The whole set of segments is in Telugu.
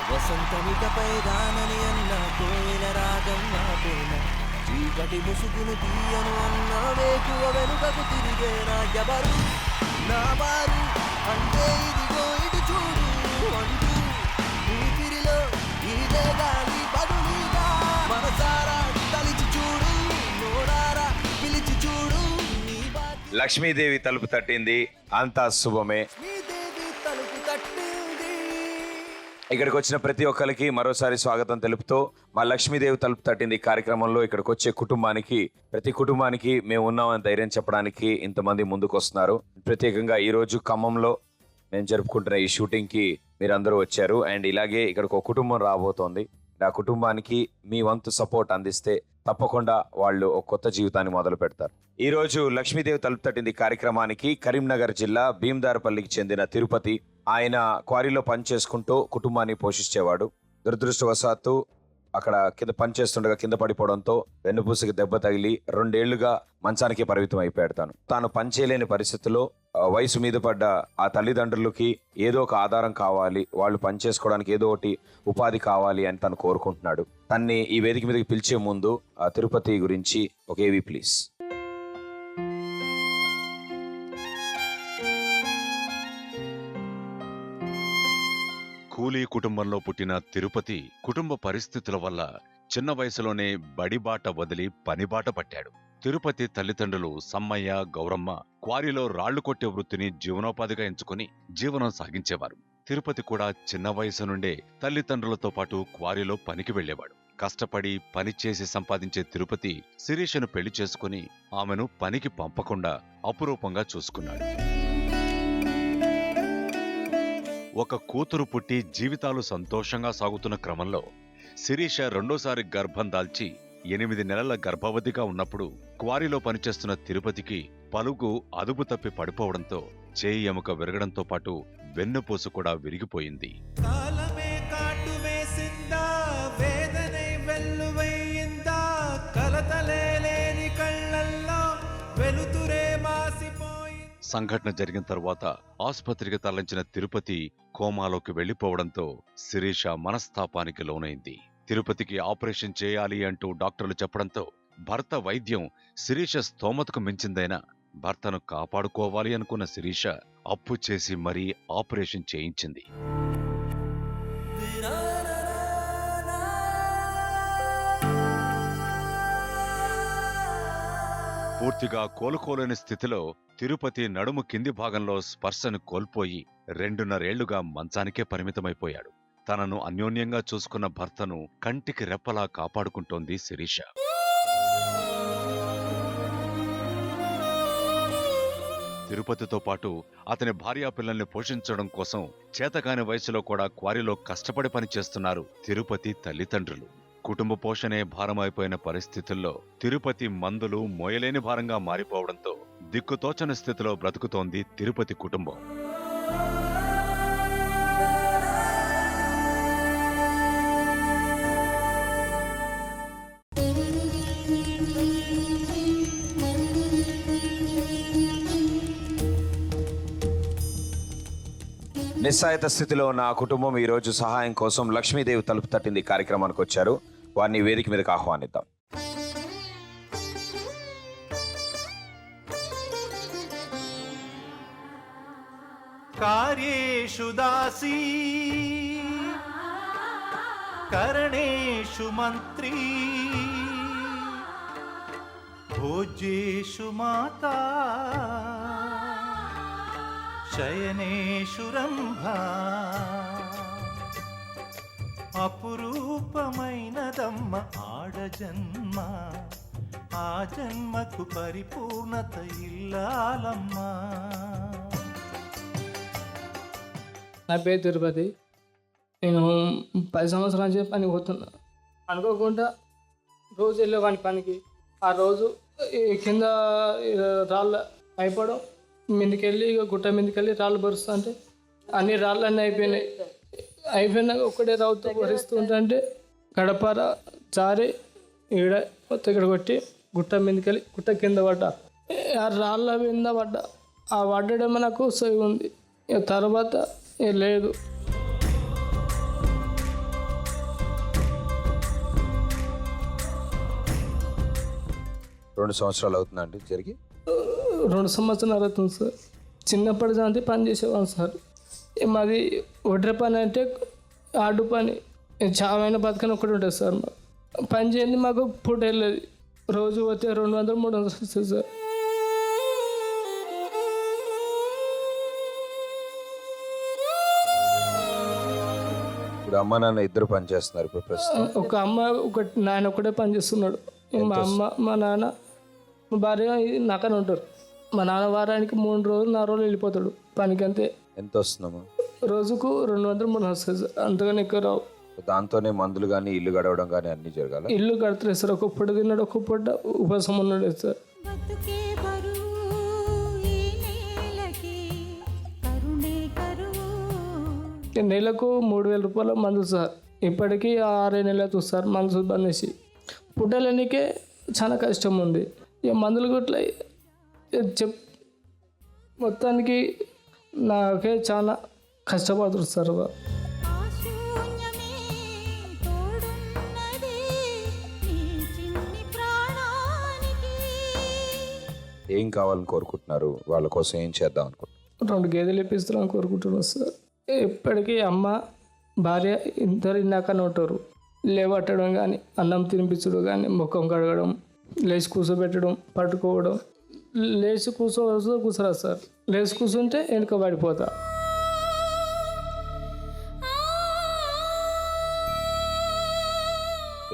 వసంతమికపై దానని అన్న కోయిల రాగం నాపేన చీకటి ముసుగును తీయను అన్న వేకువ వెనుకకు తిరిగేనా ఎవరు నా వారు అంటే ఇదిగో ఇటు చూడు అంటూ ఊపిరిలో ఇదే గాలి బదులుగా మనసారా తలిచి చూడు నోడారా పిలిచి చూడు. లక్ష్మీదేవి తలుపు తట్టింది, అంతా శుభమే. ఇక్కడికి వచ్చిన ప్రతి ఒక్కరికి మరోసారి స్వాగతం తెలుపుతూ మా లక్ష్మీదేవి తలుపు తట్టింది కార్యక్రమంలో ఇక్కడికి వచ్చే కుటుంబానికి, ప్రతి కుటుంబానికి మేము ఉన్నామని ధైర్యం చెప్పడానికి ఇంతమంది ముందుకు వస్తున్నారు. ప్రత్యేకంగా ఈ రోజు ఖమ్మంలో మేము జరుపుకుంటున్న ఈ షూటింగ్ కి మీరందరూ వచ్చారు. అండ్ ఇలాగే ఇక్కడికి ఒక కుటుంబం రాబోతోంది. ఆ కుటుంబానికి మీ వంతు సపోర్ట్ అందిస్తే తప్పకుండా వాళ్ళు ఒక కొత్త జీవితాన్ని మొదలు పెడతారు. ఈ రోజు లక్ష్మీదేవి తలుపు తట్టింది కార్యక్రమానికి కరీంనగర్ జిల్లా భీమదారపల్లికి చెందిన తిరుపతి, ఆయన క్వారీలో పనిచేసుకుంటూ కుటుంబాన్ని పోషించేవాడు. దురదృష్టవశాత్తు అక్కడ కింద పనిచేస్తుండగా కింద పడిపోవడంతో వెన్నుపూసకి దెబ్బ తగిలి 2 ఏళ్లుగా మంచానికి పరిమితం అయిపోయాడు. తాను పనిచేయలేని పరిస్థితుల్లో వయసు మీద పడ్డ ఆ తల్లిదండ్రులకి ఏదో ఒక ఆధారం కావాలి, వాళ్ళు పనిచేసుకోవడానికి ఏదో ఒకటి ఉపాధి కావాలి అని తను కోరుకుంటున్నాడు. తన్ని ఈ వేదిక మీదకి పిలిచే ముందు ఆ తిరుపతి గురించి ఒక ఏవి ప్లీజ్. కూలీ కుటుంబంలో పుట్టిన తిరుపతి కుటుంబ పరిస్థితుల వల్ల చిన్న వయసులోనే బడిబాట వదిలి పనిబాట పట్టాడు. తిరుపతి తల్లిదండ్రులు సమ్మయ్య, గౌరమ్మ క్వారీలో రాళ్లు కొట్టే వృత్తిని జీవనోపాధిగా ఎంచుకుని జీవనం సాగించేవారు. తిరుపతి కూడా చిన్న వయసు నుండే తల్లిదండ్రులతో పాటు క్వారీలో పనికి వెళ్లేవాడు. కష్టపడి పనిచేసి సంపాదించే తిరుపతి శిరీషను పెళ్లి చేసుకుని ఆమెను పనికి పంపకుండా అపురూపంగా చూసుకున్నాడు. ఒక కూతురు పుట్టి జీవితాలు సంతోషంగా సాగుతున్న క్రమంలో శిరీష రెండోసారి గర్భం దాల్చి 8 నెలల గర్భవతిగా ఉన్నప్పుడు క్వారీలో పనిచేస్తున్న తిరుపతికి పలుగు అదుపు తప్పి పడిపోవడంతో చేయి ఎముక విరగడంతో పాటు వెన్నుపూసు కూడా విరిగిపోయింది. సంఘటన జరిగిన తరువాత ఆసుపత్రికి తరలించిన తిరుపతి కోమాలోకి వెళ్లిపోవడంతో శిరీష మనస్తాపానికి లోనైంది. తిరుపతికి ఆపరేషన్ చేయాలి అంటూ డాక్టర్లు చెప్పడంతో భర్త వైద్యం శిరీష స్తోమతకు మించిందైనా భర్తను కాపాడుకోవాలి అనుకున్న శిరీష అప్పు చేసి మరీ ఆపరేషన్ చేయించింది. పూర్తిగా కోలుకోలేని స్థితిలో తిరుపతి నడుము కింది భాగంలో స్పర్శను కోల్పోయి 2.5 ఏళ్లుగా మంచానికే పరిమితమైపోయాడు. తనను అన్యోన్యంగా చూసుకున్న భర్తను కంటికి రెప్పలా కాపాడుకుంటోంది శిరీష. తిరుపతితో పాటు అతని భార్యాపిల్లల్ని పోషించడం కోసం చేతకాని వయసులో కూడా క్వారీలో కష్టపడి పనిచేస్తున్నారు తిరుపతి తల్లిదండ్రులు. కుటుంబ పోషణే భారమైపోయిన పరిస్థితుల్లో తిరుపతి మందులు మోయలేని భారంగా మారిపోవడంతో దిక్కుతోచని స్థితిలో బ్రతుకుతోంది తిరుపతి కుటుంబం. నిస్సాయిత స్థితిలో ఉన్న ఆ కుటుంబం ఈ రోజు సహాయం కోసం లక్ష్మీదేవి తలుపు తట్టింది కార్యక్రమానికి వచ్చారు. వారిని వేదిక మీదకి ఆహ్వానిద్దాం. కార్యేషు దాసీ కరణేషు మంత్రీ భోజ్యేషు మాతా శయనేషు రంభా అపురూపమైనదమ్మ ఆడజన్మ ఆ జన్మకు పరిపూర్ణత ఇల్లాలమ్మా. నా పేరు తిరుపతి. నేను 10 సంవత్సరాల నుంచి పనికి పోతున్నా. అనుకోకుండా రోజు వెళ్ళేవాడిని పనికి. ఆ రోజు కింద రాళ్ళ అయిపోవడం, మీదకెళ్ళి గుట్ట మీదకెళ్ళి రాళ్ళు బరుస్తూ అంటే అన్ని రాళ్ళన్నీ అయిపోయినాక ఒక్కడే రావుతూ భరిస్తూ ఉంటే గడపార జారి ఇక్కడ కొత్త ఇక్కడ కొట్టి గుట్ట మీదకెళ్ళి గుట్ట కింద పడ్డా. ఆ రాళ్ళ మీద పడ్డా. ఆ పడ్డడేమో నాకు సై ఉంది. ఇక తర్వాత లేదు. 2 సంవత్సరాలు అవుతుందండి జరిగి? 2 సంవత్సరాలు అవుతుంది సార్. చిన్నప్పటి నుంచి పని చేసేవాళ్ళం సార్. మాది ఒడ్ర పని అంటే ఆడు పని, చావైన బతకని ఒకటి ఉంటుంది సార్. పని చేయండి మాకు పూట వెళ్ళేది. రోజు వచ్చే 200-300 వస్తుంది సార్. ఇప్పుడు అమ్మ నాన్న ఇద్దరు పని చేస్తున్నారు ఇప్పుడు ప్రస్తుతం? ఒక అమ్మ నాయన ఒకటే పని చేస్తున్నాడు. మా అమ్మ మా నాన్న మా భార్య నాకనే ఉంటారు. మా నాన్న వారానికి 3 రోజులు 4 రోజులు వెళ్ళిపోతాడు పనికి. అంతే. ఎంత వస్తుందమ్మా? రోజుకు 200-300 వస్తుంది సార్. అంతగానే ఎక్కువ రావు. దాంతోనే మందులు కానీ ఇల్లు గడవడం కానీ అన్ని జరగాల? ఇల్లు కడతలేదు సార్. ఒక పూట తిన్నాడు, ఒక పూట ఉపవాసం ఉన్నాడు సార్. నెలకు 3,000 రూపాయల మందులు సార్. ఇప్పటికీ 6 నెలలు చూస్తారు మందులు బంద్ చేసి. పుట్టలేనికే చాలా కష్టం ఉంది. ఇక మందులు గుట్ల మొత్తానికి నాకే చాలా కష్టపడుతుంది సార్. ఏం కావాలని కోరుకుంటున్నారు? వాళ్ళ కోసం ఏం చేద్దాం అనుకుంటున్నారు? 2 గేదెలు ఇప్పిస్తారని కోరుకుంటున్నాను సార్. ఇప్పటికీ అమ్మ భార్య ఇద్దరు ఇన్నాకనే ఉంటారు. లేవట్టడం కానీ, అన్నం తినిపించడం కానీ, ముఖం కడగడం, లేచి కూర్చోబెట్టడం, పట్టుకోవడం. లేచి కూర్చోరా సార్. లేచి కూర్చుంటే వెనుక పడిపోతా.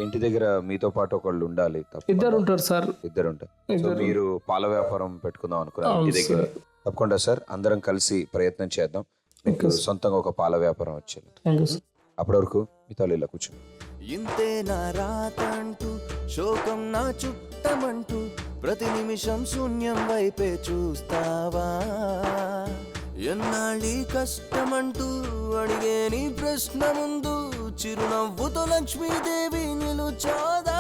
ఇంటి దగ్గర మీతో పాటు ఒకళ్ళు ఉండాలి. ఇద్దరు ఉంటారు సార్. ఇద్దరు ఉంటారు. సో మీరు పాల వ్యాపారం పెట్టుకుందాం అనుకున్నారు ఇంటి దగ్గర? తప్పకుండా సార్, అందరం కలిసి ప్రయత్నం చేద్దాం. మీకు సొంతంగా ఒక పాల వ్యాపారం వచ్చింది. అప్పటి వరకు మీతో ఇలా కూర్చోండి. ఇంతే నా రాత అంటూ, శోకం నా చుట్టమంటూ, ప్రతి నిమిషం శూన్యం వైపే చూస్తావా? ఎన్నాళ్ళీ కష్టమంటూ అడిగే నీ ప్రశ్న ముందు చిరునవ్వుతో లక్ష్మీదేవి నిలుచోదా?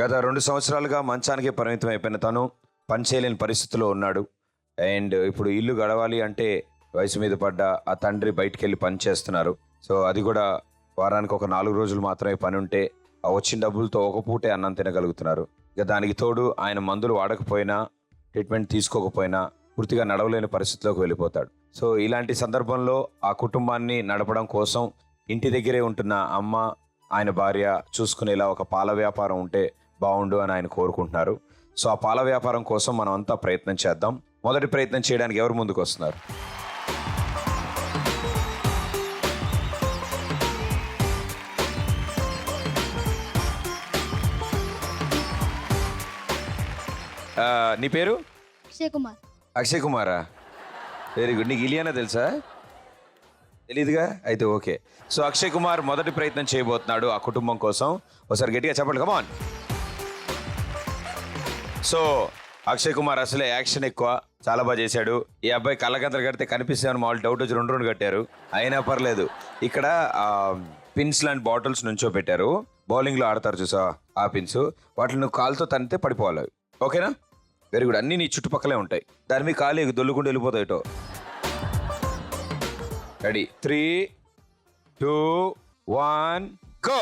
గత 2 సంవత్సరాలుగా మంచానికి పరిమితం అయిపోయిన తను పని చేయలేని పరిస్థితిలో ఉన్నాడు. అండ్ ఇప్పుడు ఇల్లు గడవాలి అంటే వయసు మీద పడ్డ ఆ తండ్రి బయటికి వెళ్ళి పని చేస్తున్నారు. సో అది కూడా వారానికి ఒక 4 రోజులు మాత్రమే పని ఉంటే ఆ వచ్చిన డబ్బులతో ఒక పూటే అన్నం తినగలుగుతున్నారు. ఇక దానికి తోడు ఆయన మందులు వాడకపోయినా, ట్రీట్మెంట్ తీసుకోకపోయినా పూర్తిగా నడవలేని పరిస్థితిలోకి వెళ్ళిపోతాడు. సో ఇలాంటి సందర్భంలో ఆ కుటుంబాన్ని నడపడం కోసం ఇంటి దగ్గరే ఉంటున్న అమ్మ, ఆయన భార్య చూసుకునేలా ఒక పాల వ్యాపారం ఉంటే బాగుండు అని ఆయన కోరుకుంటున్నారు. సో ఆ పాల వ్యాపారం కోసం మనం అంతా ప్రయత్నం చేద్దాం. మొదటి ప్రయత్నం చేయడానికి ఎవరు ముందుకు వస్తున్నారు? నీ పేరు? అక్షయ్ కుమారా? Very good. నీకు ఇలియానా తెలుసా? తెలీదుగా? అయితే ఓకే. సో అక్షయ్ కుమార్ మొదటి ప్రయత్నం చేయబోతున్నాడు ఆ కుటుంబం కోసం. ఒకసారి గట్టిగా చెప్పండి, కమాన్. సో అక్షయ్ కుమార్ అసలే యాక్షన్ ఎక్కువ, చాలా బాగా చేశాడు. ఈ అబ్బాయి కళ్ళగంతలు కడితే కనిపిస్తామని మామూలు డౌట్ వచ్చి 2 కట్టారు. అయినా పర్లేదు. ఇక్కడ పిన్స్ లాంటి బాటిల్స్ నుంచో పెట్టారు. బౌలింగ్లో ఆడతారు చూసా ఆ పిన్స్, వాటిని నువ్వు కాలుతో తనితే పడిపోవాలి. ఓకేనా? Very good. అన్నీ నీ చుట్టుపక్కలే ఉంటాయి. దాని మీద కాలు దొల్లుకుంటూ వెళ్ళిపోతాయిటో. రెడీ? 3, 2, 1 గో.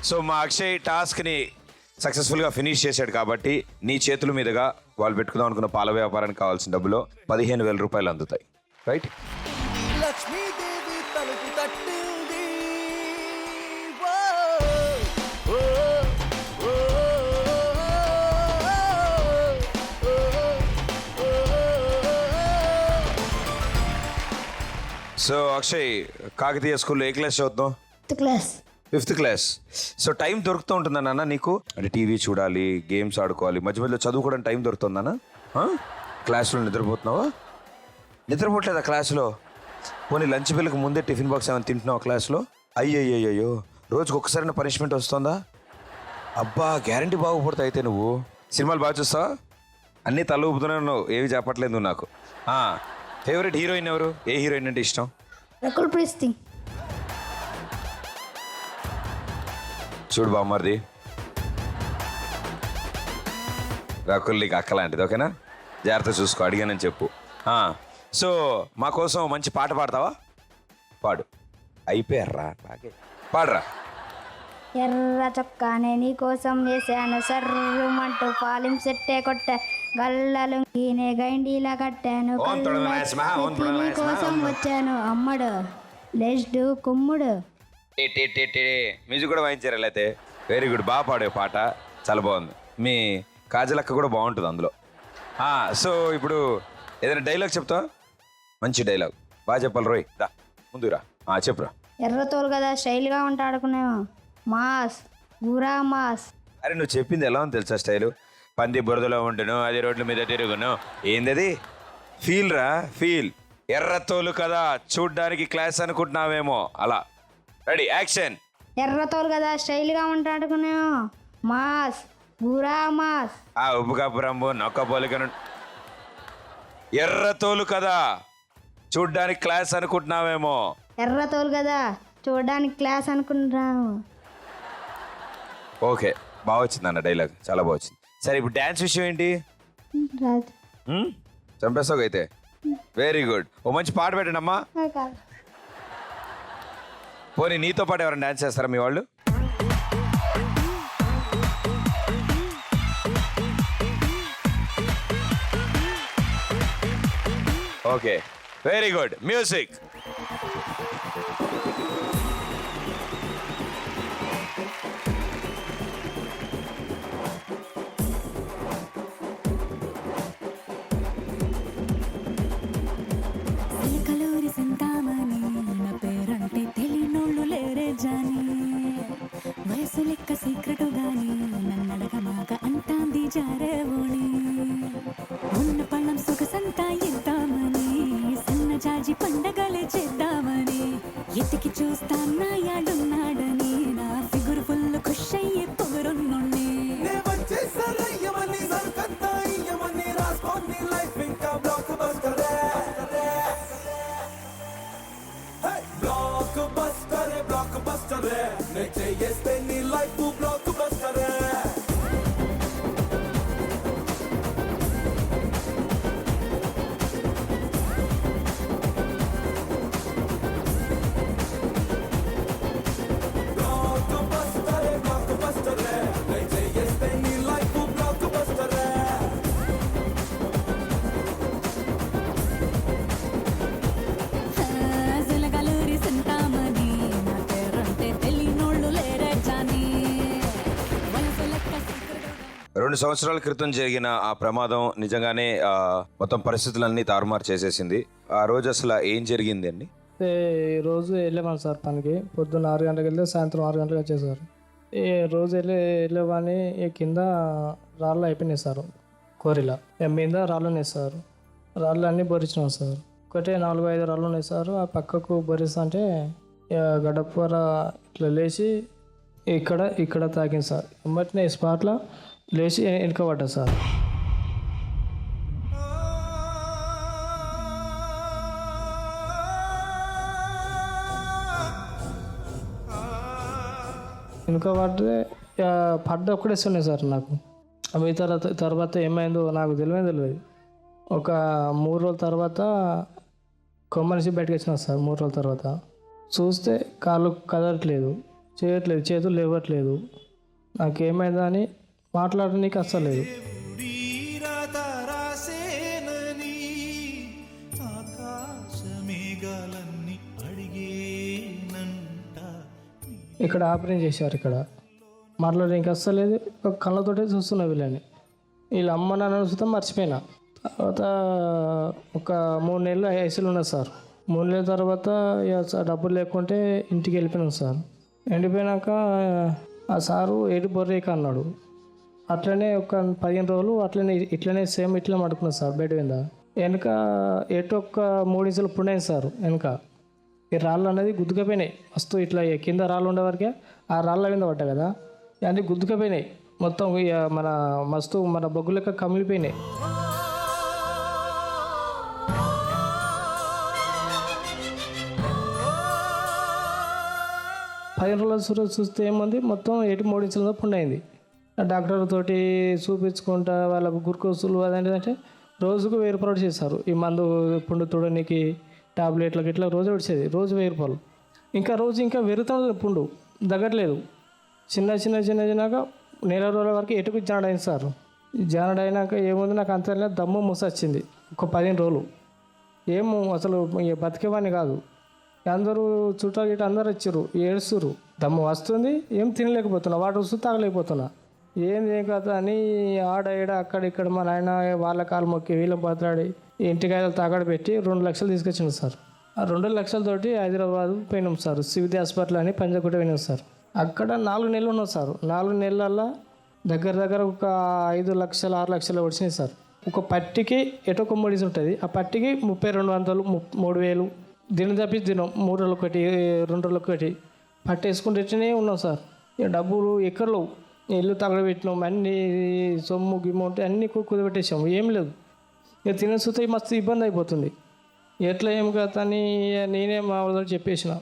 సో మా అక్షయ్ టాస్క్ని సక్సెస్ఫుల్గా ఫినిష్ చేశాడు కాబట్టి నీ చేతుల మీదుగా వాళ్ళు పెట్టుకుందాం అనుకున్న పాల వ్యాపారానికి కావాల్సిన డబ్బులో 15,000 రూపాయలు అందుతాయి. రైట్? లక్ష్మీదేవి తలుపు తట్టింది. ఓ, ఓ, ఓ, ఓ, సో అక్షయ్, కాకతీయ స్కూల్లో ఏ క్లాస్ చదువుతున్నావు? Class 5th class. So time దొరుకుతూ ఉంటుందా నాన్న నీకు? అంటే టీవీ చూడాలి, గేమ్స్ ఆడుకోవాలి, మధ్య మధ్యలో చదువుకోవడానికి టైం దొరుకుతుందా? క్లాస్లో నిద్రపోతున్నావా? నిద్రపోవట్లేదా క్లాస్లో? పోనీ లంచ్ బిల్కి ముందే టిఫిన్ బాక్స్ ఏమైనా తింటున్నావా క్లాస్లో? అయ్యయ్యో, రోజుకి ఒక్కసారైనా పనిష్మెంట్ వస్తుందా? అబ్బా, గ్యారంటీ బాగుపడతావు అయితే నువ్వు. సినిమాలు బాగా చూస్తావా? అన్నీ తల ఊపుతున్నావు నువ్వు, ఏవి చెప్పట్లేదు నువ్వు నాకు. ఫేవరెట్ హీరోయిన్ ఎవరు? ఏ హీరోయిన్ అంటే ఇష్టం? రకుల్ ప్రీత్ సింగ్. చూడు బామ్మర్ది, రకుల్ నీకు అక్క లాంటిది, ఓకేనా? జాగ్రత్త చూసుకో, అడిగానని చెప్పు. సో మా కోసం మంచి పాట పాడతావా? పాడు. అయిపోయారా? బాగే పాడరా. ఎర్ర చొక్కానే నీ కోసం వేసాను, సర్రుమంటూ పాలిం సెట్టే కొట్టా, గల్లలు ఈనే గైండీలా కట్టాను, నీ కోసం వచ్చాను అమ్మడు లేస్డు కుమ్ముడు. మ్యూజిక్ కూడా వాయించారు అయితే. వెరీ గుడ్, బాగా పాడే పాట, చాలా బాగుంది. మీ కాజలక్క కూడా బాగుంటుంది అందులో. సో ఇప్పుడు ఏదైనా డైలాగ్ చెప్తావా? మంచి డైలాగ్ బాగా చెప్పాలి. రోయ్ దా ముందురా, చెప్పురా. ఎర్రతోలు కదా స్టైల్గా ఉంటాడుకునేమో, మాస్ గురా మాస్. అరే నువ్వు చెప్పింది ఎలా ఉంది తెలుసా స్టైలు? పంది బురదలో ఉండును, అది రోడ్ల మీద తిరుగును, ఏందది? ఫీల్ రా, ఫీల్. ఎర్రతోలు కదా చూడ్డానికి క్లాస్ అనుకుంటున్నావేమో, అలా. Ready, action. ఎర్రతోలు కదా స్టైల్గా ఉంటాడుకునేమో, మాస్ గురా మాస్. ఉప్పు కప్పు రంబు నొక్క పోలికను. ఎర్రతోలు కదా చూడ్డానికి క్లాస్ అనుకుంటున్నావేమో. ఎర్రతోలు కదా చూడడానికి క్లాస్ అనుకుంటున్నాము. ఓకే, బాగా వచ్చింది అన్న డైలాగ్, చాలా బాగా వచ్చింది. సరే ఇప్పుడు డ్యాన్స్ విషయం ఏంటి? రాజు చంపేస్తావు అయితే. వెరీ గుడ్, ఓ మంచి పాట పెట్టండి అమ్మా. పోనీ నీతో పాటు ఎవరైనా డ్యాన్స్ చేస్తారా మీ వాళ్ళు? Okay, very good, music. కలూరి సంతామని నా పేరంటే తెలియనోళ్ళు లేరే జాని, వయసు లెక్క సీక్రెటు గాని నన్నడగమాక అంటాంది జారేవోని, ఉన్న పళ్ళం సొగసంతా ఇద్దామని, సన్న జాజి పండగలే చేద్దామని, ఎతికి చూస్తాన్నా యాడున్నాడని, నా ఫిగురు ఫుల్ ఖుష్ అయ్యే పొగరున్నోణ్ణి. కలూరి సంతామని నా పేరంటే తెలియనోళ్ళు లేరే జాని, వయసు లెక్క సీక్రెటు. 2 సంవత్సరాల క్రితం జరిగిన ఆ ప్రమాదం నిజంగానే మొత్తం పరిస్థితులన్నీ తారుమారు చేసేసింది. ఆ రోజు అసలు ఏం జరిగింది అండి? ఈ రోజు వెళ్ళామని సార్ పనికి. పొద్దున్న 6 గంటలకు వెళ్తే సాయంత్రం 6 గంటలకు వచ్చేసారు. ఈ రోజు వెళ్ళేవాని కింద రాళ్ళు అయిపోయినాయి సార్, కోరిలా మీద రాళ్ళు వేస్తారు. రాళ్ళు అన్నీ బొరిచినాం సార్. ఒకటే 4-5 రాళ్ళు ఉన్నాయి సార్. ఆ పక్కకు బొరిస్తా అంటే గడపర ఇట్లా లేచి ఇక్కడ తాకింది సార్. వెంబటనే స్పాట్లో లేచి వెనుకబడ్డా సార్. వెనుక పడ్డ ఒక్కడే ఉన్నాయి సార్ నాకు. అవి తర్వాత ఏమైందో నాకు తెలియదు. ఒక 3 రోజుల తర్వాత కొమ్మనిసి బయటకు వచ్చిన సార్. 3 రోజుల తర్వాత చూస్తే కాళ్ళు కదలట్లేదు, చేయట్లేదు, చేతులు లేవట్లేదు. నాకేమైందని మాట్లాడడానికి అస్సలేదు. వీరత రాసేనని ఆకాశమేఘాలన్నీ అడిగేనంట. ఇక్కడ ఆపరేషన్ చేశారు. ఇక్కడ మాట్లాడడానికి అస్సలేదు. ఒక కళ్ళతోటే చూస్తున్నా వీళ్ళని. వీళ్ళ అమ్మ నాన్న చూస్తే మర్చిపోయినా. తర్వాత ఒక 3 నెలలు ఐసీలో ఉన్నా సార్. 3 నెలల తర్వాత డబ్బులు లేకుంటే ఇంటికి వెళ్ళిపోయినాం సార్. వెళ్ళిపోయినాక ఆ సారు ఏడు బొర్రేక అన్నాడు. అట్లనే ఒక 15 రోజులు ఇట్లనే సేమ్ ఇట్లా పడుకున్నాను సార్ బెడ్ మీద. వెనక ఎటు ఒక 3 ఇంచులు పుండైంది సార్. వెనక ఈ రాళ్ళు అనేది గుద్దుకపోయినాయి మస్తు. ఇట్లా కింద రాళ్ళు ఉండే వరకే ఆ రాళ్ళ మీద పడ్డా కదా, అన్నీ గుద్దుకపోయినాయి మొత్తం. మన మస్తు మన బొగ్గు లెక్క కమిలిపోయినాయి. పదిహేను రోజులు చూస్తే ఏముంది, మొత్తం 3 ఇంచుల పుండైంది. డాక్టర్ తోటి చూపించుకుంటా వాళ్ళకు గుర్కోసులు అదేంటంటే రోజుకు 1000 రూపాయలు చేశారు. ఈ మందు పుండు తుడనికి టాబ్లెట్లకి ఇట్లా రోజు వచ్చేది, రోజు 1000 రూపాయలు. ఇంకా రోజు ఇంకా పెరుగుతుంది పుండు, దగ్గట్లేదు. చిన్నగా నెల రోజుల వరకు ఎటుకు జాయిన్ అయింది సార్. జాయిన్ అయినాక ఏముంది, నాకు అంత దమ్ము మూస వచ్చింది. ఒక 15 రోజులు ఏమో అసలు బతికేవాడిని కాదు. అందరూ చుట్టాలు గిట్ట అందరూ వచ్చారు, ఏడుస్తురు. దమ్ము వస్తుంది, ఏం తినలేకపోతున్నా, వాటర్ వస్తూ తాగలేకపోతున్నా. ఏం కదా అని ఆడ ఈడ అక్కడ ఇక్కడ మా నాయన వాళ్ళ కాలు మొక్కి వీళ్ళని బతలాడి ఇంటికాయలు తాగడ పెట్టి 2 లక్షలు తీసుకొచ్చిండు సార్. ఆ 2 లక్షలతోటి హైదరాబాద్ పోయినాం సార్. సివిది హాస్పిటల్ అని పంజాగుట్ట పోయినాం సార్. అక్కడ 4 నెలలు ఉన్నాం సార్. 4 నెలల్లో దగ్గర ఒక 5 లక్షలు 6 లక్షలు వచ్చినాయి సార్. ఒక పట్టికి ఎటో ఒక మెడిసిన్ ఉంటుంది, ఆ పట్టికి 3200 3000. దినం తప్పించి దినం 3 రోజులు ఒకటి 2 రోజులు ఒకటి పట్టేసుకుంటేనే ఉన్నాం సార్. ఇక డబ్బులు ఎక్కడలో ఇల్లు తగలబెట్టినాం, అన్ని సొమ్ము గిమ్ము ఉంటే అన్నీ కుదబెట్టేసాము, ఏం లేదు. ఇక తినేస్తే మస్తు ఇబ్బంది అయిపోతుంది. ఎట్లా ఏం కదా అని నేనే మా వాళ్ళతో చెప్పేసిన,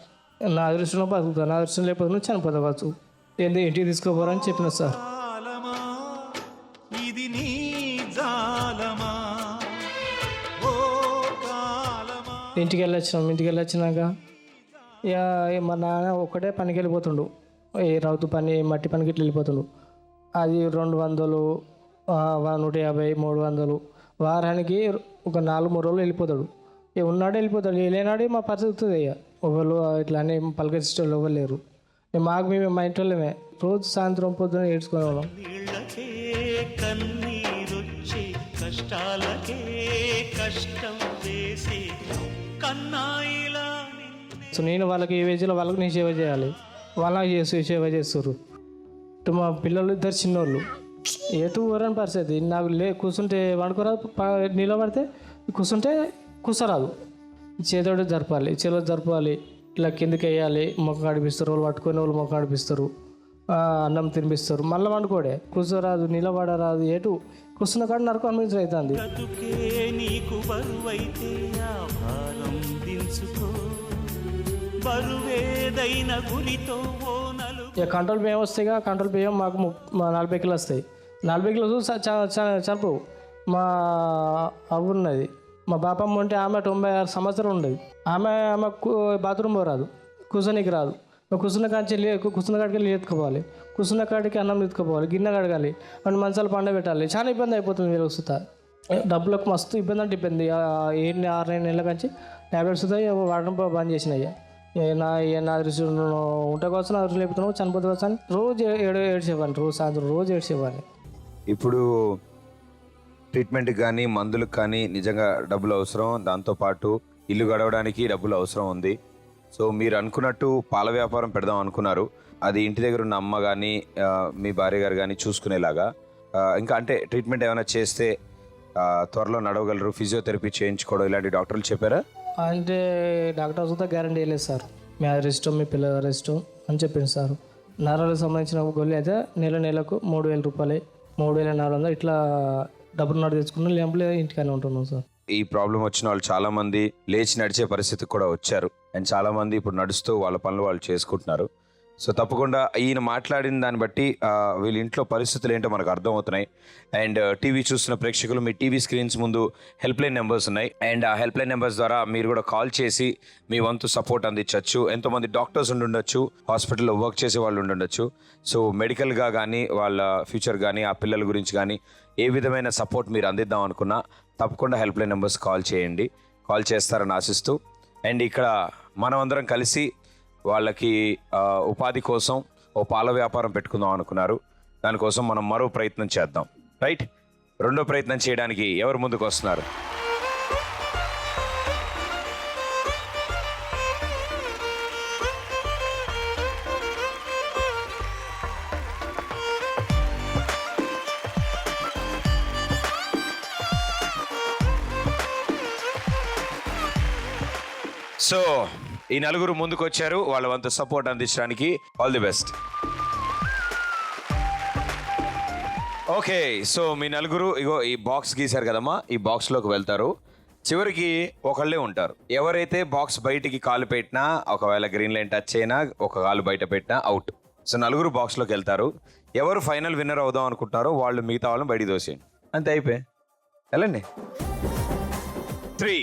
నా అదృష్టంలో బతుకుతాను, నా అదృష్టం లేకపోతే నువ్వు చనిపోతా కావచ్చు, ఇంటికి తీసుకోపోరని చెప్పిన సార్. జాలమా ఇది నీ జాలమా ఓ కాలమా. ఇంటికి వెళ్ళొచ్చినాక ఇక మా నాన్న ఒక్కటే పనికి వెళ్ళిపోతుండు. ఈ రౌతు పని మట్టి పనికి ఇట్లా వెళ్ళిపోతుండు. అది 200 150 300 వారానికి ఒక 4-3 రోజులు వెళ్ళిపోతాడు. ఇక ఉన్నాడే వెళ్ళిపోతాడు, వెళ్ళినాడే మా పరిస్థితి. ఇక ఒకళ్ళు ఇట్లా అని పలకరించేటోళ్ళు ఎవరు లేరు. మాకు మేము మా ఇంటి వాళ్ళమే రోజు సాయంత్రం పొద్దున ఏడ్చుకునే వాళ్ళం. నీళ్ళకే కన్నీరొచ్చే కష్టాలకే కష్టం వేసే కన్నాయిలా. సో నేను వాళ్ళకి ఏ ఏజ్లో వాళ్ళకి నేను సేవ చేయాలి, వాళ్ళకి సేవ చేస్తారు. ఇటు మా పిల్లలు 2 చిన్నోళ్ళు, ఎటు ఊరని పరిస్థితి. నాకు కూర్చుంటే వండుకోరాదు, నిలబడితే కూర్చుంటే కూర్చోరాదు. చేతోటి జరపాలి, చేలో జరపాలి, ఇట్లా కిందకి వేయాలి. మొక్క ఆడిపిస్తారు, వాళ్ళు పట్టుకొని వాళ్ళు మొక్క ఆడిపిస్తారు, అన్నం తినిపిస్తారు. మళ్ళీ వండుకోడే, కూర్చోరాదు, నిలబడరాదు, ఎటు కూర్చున్న కాడ నరకు అనిపించడం అవుతుంది. బ్రతుకే నీకు బరువైతే ఆ భారం దించుకో, బరువేదైన గురితో ఓ నలుగు. ఇక కంట్రోల్ బియ్యం వస్తాయిగా, కంట్రోల్ బియ్యం మాకు 40 కిలో వస్తాయి. 40 కిలో చంపు. మా అవ్వ ఉన్నది, మా బాపమ్మ ఉంటే ఆమె 96 సంవత్సరం ఉండేది. ఆమె బాత్రూమ్ పోరాదు, కూర్చొనికి రాదు. కూర్చున్న కాడికి నీళ్ళు ఎత్తుకోవాలి, కూర్చున్న కాడికి అన్నం ఎత్తుకోవాలి, గిన్నె కడగాలి, అండ్ మంచాలు పండ పెట్టాలి. చాలా ఇబ్బంది అయిపోతుంది మీరు వస్తుందా. డబ్బులకు మస్తు ఇబ్బంది అంటే ఇబ్బంది. 6-9 నెలల నుంచి ట్యాబ్లెట్స్ వాడడం బంద్ చేసినాయి. నా దృష్టిలో ఉంటే కోసం నా దృష్టిలో లేపుతున్నావు, చనిపోతే కోసం అని రోజు ఏడ్చేవాడిని, రోజు సాయంత్రం రోజు ఏడ్చేవాడిని. ఇప్పుడు ట్రీట్మెంట్కి కానీ మందులకు కానీ నిజంగా డబ్బులు అవసరం, దాంతోపాటు ఇల్లు గడవడానికి డబ్బులు అవసరం ఉంది. సో మీరు అనుకున్నట్టు పాల వ్యాపారం పెడదాం అనుకున్నారు, అది ఇంటి దగ్గర ఉన్న అమ్మ కానీ మీ భార్య గారు కానీ చూసుకునేలాగా. ఇంకా అంటే ట్రీట్మెంట్ ఏమైనా చేస్తే త్వరలో నడవగలరు, ఫిజియోథెరపీ చేయించుకోవడం ఇలాంటి డాక్టర్లు చెప్పారా? అంటే డాక్టర్స్ కూడా గ్యారంటీ వేయలేదు సార్. మీ ఇష్టం, మీ పిల్లల ఇష్టం అని చెప్పింది సార్. నరాలకు సంబంధించిన గొల్లి అయితే నెలకు 3000 రూపాయలు, 3400 ఇట్లా డబ్బులు నడు తెచ్చుకున్నాం, లేకపోతే ఇంటికనే ఉంటున్నాం సార్. ఈ ప్రాబ్లం వచ్చిన వాళ్ళు చాలా మంది లేచి నడిచే పరిస్థితికి కూడా వచ్చారు. అండ్ చాలా మంది ఇప్పుడు నడుస్తూ వాళ్ళ పనులు వాళ్ళు చేసుకుంటున్నారు. సో తప్పకుండా ఈయన మాట్లాడిన దాన్ని బట్టి వీళ్ళ ఇంట్లో పరిస్థితులు ఏంటో మనకు అర్థమవుతున్నాయి. అండ్ టీవీ చూస్తున్న ప్రేక్షకులు మీ టీవీ స్క్రీన్స్ ముందు హెల్ప్ లైన్ నెంబర్స్ ఉన్నాయి. అండ్ ఆ హెల్ప్ లైన్ నెంబర్స్ ద్వారా మీరు కూడా కాల్ చేసి మీ వంతు సపోర్ట్ అందించవచ్చు. ఎంతోమంది డాక్టర్స్ ఉండుండొచ్చు, హాస్పిటల్లో వర్క్ చేసే వాళ్ళు ఉండుండొచ్చు. సో మెడికల్గా కానీ వాళ్ళ ఫ్యూచర్ కానీ ఆ పిల్లల గురించి కానీ ఏ విధమైన సపోర్ట్ మీరు అందిద్దాం అనుకున్నా తప్పకుండా హెల్ప్ లైన్ నెంబర్స్ కాల్ చేయండి. కాల్ చేస్తారని ఆశిస్తూ అండ్ ఇక్కడ మనం అందరం కలిసి వాళ్ళకి ఉపాధి కోసం ఓ పాల వ్యాపారం పెట్టుకుందాం అనుకున్నారు. దానికోసం మనం మరో ప్రయత్నం చేద్దాం. రైట్, రెండో ప్రయత్నం చేయడానికి ఎవరు ముందుకు వస్తున్నారు? సో ఈ నలుగురు ముందుకు వచ్చారు వాళ్ళ వంతు సపోర్ట్ అందించడానికి. All the best. Okay, so మీ నలుగురు ఇగో ఈ బాక్స్ గీశారు కదమ్మా, ఈ బాక్స్లోకి వెళ్తారు. చివరికి ఒకళ్ళే ఉంటారు. ఎవరైతే బాక్స్ బయటికి కాలు పెట్టినా, ఒకవేళ గ్రీన్ లైన్ టచ్ అయినా, ఒక కాలు బయట పెట్టినా అవుట్. సో నలుగురు బాక్స్లోకి వెళ్తారు. ఎవరు ఫైనల్ విన్నర్ అవుదాం అనుకుంటారో వాళ్ళు మిగతా వాళ్ళని బయటికి దోసేయండి. అంతే, అయిపోయి వెళ్ళండి. 3,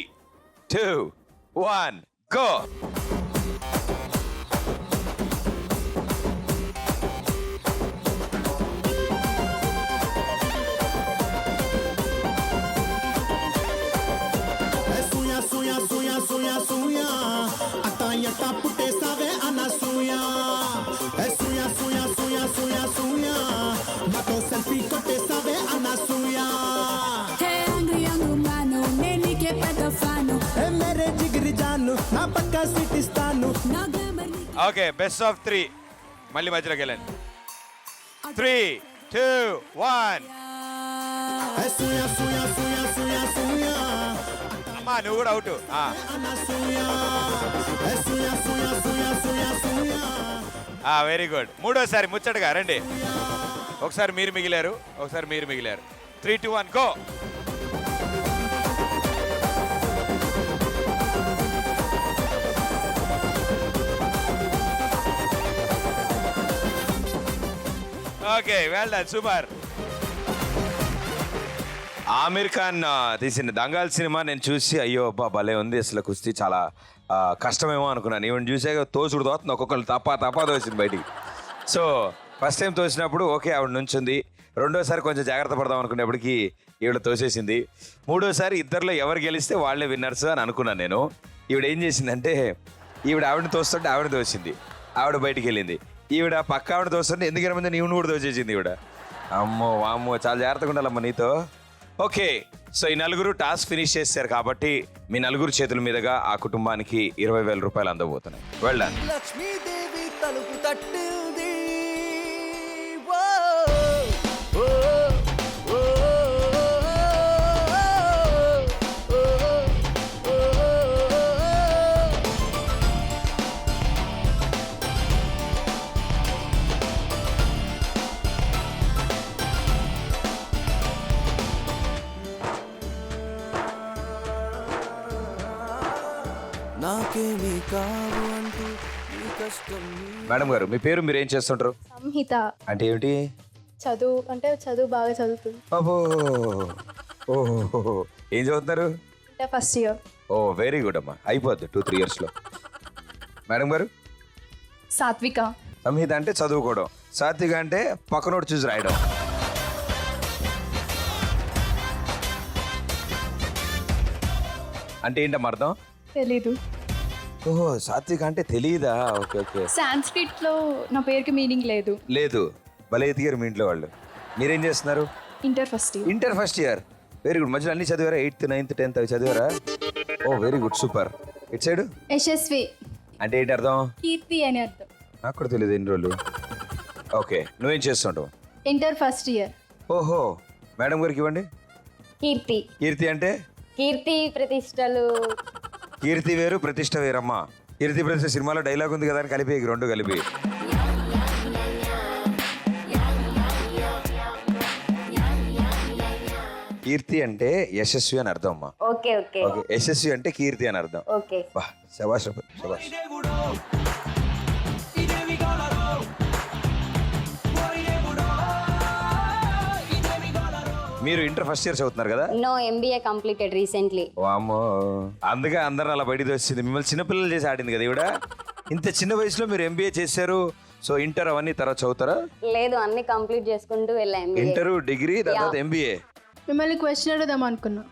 2, 1 go. Suya atayata putte save ana suya suya mato selfie kotte save ana suya Hey angry young man, neni ke pedofano. e mere jigri janu na pakka sweet istanu Na glamour ni okay, best of 3. మళ్ళీ మధ్యలోకి వెళ్ళండి. 3, 2, 1. suya అమ్మా నువ్వు కూడా out. ana suya very good. మూడోసారి ముచ్చటగా రండి. ఒకసారి మీరు మిగిలారు, ఒకసారి మీరు మిగిలారు. 3, 2, 1 go. Okay, well done, super. Aamir Khan తీసిన దంగల్ సినిమా నేను చూసి అయ్యో అబ్బా భలే ఉంది, అసలు కుస్తీ చాలా కష్టమేమో అనుకున్నాను. ఈవెన్ చూసాక తోసుడు తోస్తుంది, ఒక్కొక్కరు తప్పా తోసింది బయటికి. సో ఫస్ట్ టైం తోసినప్పుడు ఓకే ఆవిడ నుంచింది. రెండోసారి కొంచెం జాగ్రత్త పడదాం అనుకునేప్పటికీ ఈవిడ తోసేసింది. మూడోసారి ఇద్దరిలో ఎవరు గెలిస్తే వాళ్ళే విన్నర్స్ అని అనుకున్నాను నేను. ఈవిడ ఏం చేసిందంటే ఆవిడని తోస్తుంటే ఆవిడ తోసింది, ఆవిడ బయటికి వెళ్ళింది. ఈవిడ పక్క ఆవిడ తోస్తుంటే ఎందుకు ముందు నీవును కూడా తోసేసింది ఈవిడ. అమ్మో వామ్మో, చాలా జాగ్రత్తగా ఉండాలమ్మా నీతో. ఓకే, సో ఈ నలుగురు టాస్క్ ఫినిష్ చేశారు కాబట్టి మీ నలుగురు చేతుల మీదుగా ఆ కుటుంబానికి 20,000 రూపాయలు అందబోతున్నాయి. Well done. లక్ష్మీదేవి తలుపు తట్టింది ఓ ఓ ఓ నాకేమీ కావు అంటూ నీ కష్టం మేడం గారు మీ పేరు, మీరు ఏం చేస్తుంటారు? సంహిత. అంటే ఏమిటి? చదువు బాగా చదువుతుంది. అబ్బో, ఓహో, ఏం చదువుతున్నారు? అంటే ఫస్ట్ ఇయర్. ఓ వెరీ గుడ్ అమ్మా, అయిపోద్ది 2-3 yearsలో. మేడం గారు? సాత్విక. సంహిత అంటే చదువుకోవడం, సాత్విక అంటే పక్కనోడు చూసి రాయడం. అంటే ఏంటమ్మా అర్థం? తెలీదు. ఓహో, సాత్విక అంటే తెలియదా? Okay okay. సాంస్క్రిట్ లో నా పేరుకి మీనింగ్ లేదు. లేదు, భలే ఎదిగారు మీ ఇంట్లో వాళ్ళు. మీరేం చేస్తున్నారు? Inter first year. Inter first year, very good. మధ్యలో అన్ని చదివారా? 8th, 9th, 10th అవి చదివారా? ఓ వెరీ గుడ్, సూపర్. ఇటు సైడ్ యశస్వి అంటే ఏంటి అర్థం? కీర్తి అని అర్థం. నాకు కూడా తెలియదు ఎన్ని రోజులు. ఓకే, నువ్వేం చేస్తుంటావు? Inter first year. ఓహో, మేడం గారికి ఇవ్వండి. కీర్తి. కీర్తి అంటే? కీర్తి ప్రతిష్టలు. కీర్తి వేరు, ప్రతిష్ట వేరమ్మా. కీర్తి ప్రతిష్ట సినిమాలో డైలాగ్ ఉంది కదా అని కలిపి, రెండు కలిపి. కీర్తి అంటే యశస్వి అని అర్థం అమ్మా. ఓకే ఓకే ఓకే, యశస్వి అంటే కీర్తి అని అర్థం. ఓకే. శభాష్ శభాష్. మీరు ఇంటర్ ఫస్ట్ ఇయర్ చదువుతున్నారు కదా? No, MBA completed recently. వామ్మో, అందుకే అందరిని అలా బయటికి వచ్చింది. మిమ్మల్ని చిన్నపిల్లలు చేసి ఆడింది కదా ఈవిడ. ఇంత చిన్న వయసులో మీరు MBA చేశారు. సో ఇంటర్ అవన్నీ తర్వాత చదువుతారా? లేదు, అన్ని కంప్లీట్ చేసుకుంటూ వెళ్ళా. ఇంటర్, డిగ్రీ, తర్వాత MBA. మిమ్మల్ని క్వశ్చన్ అడుగుదాం అనుకున్నా.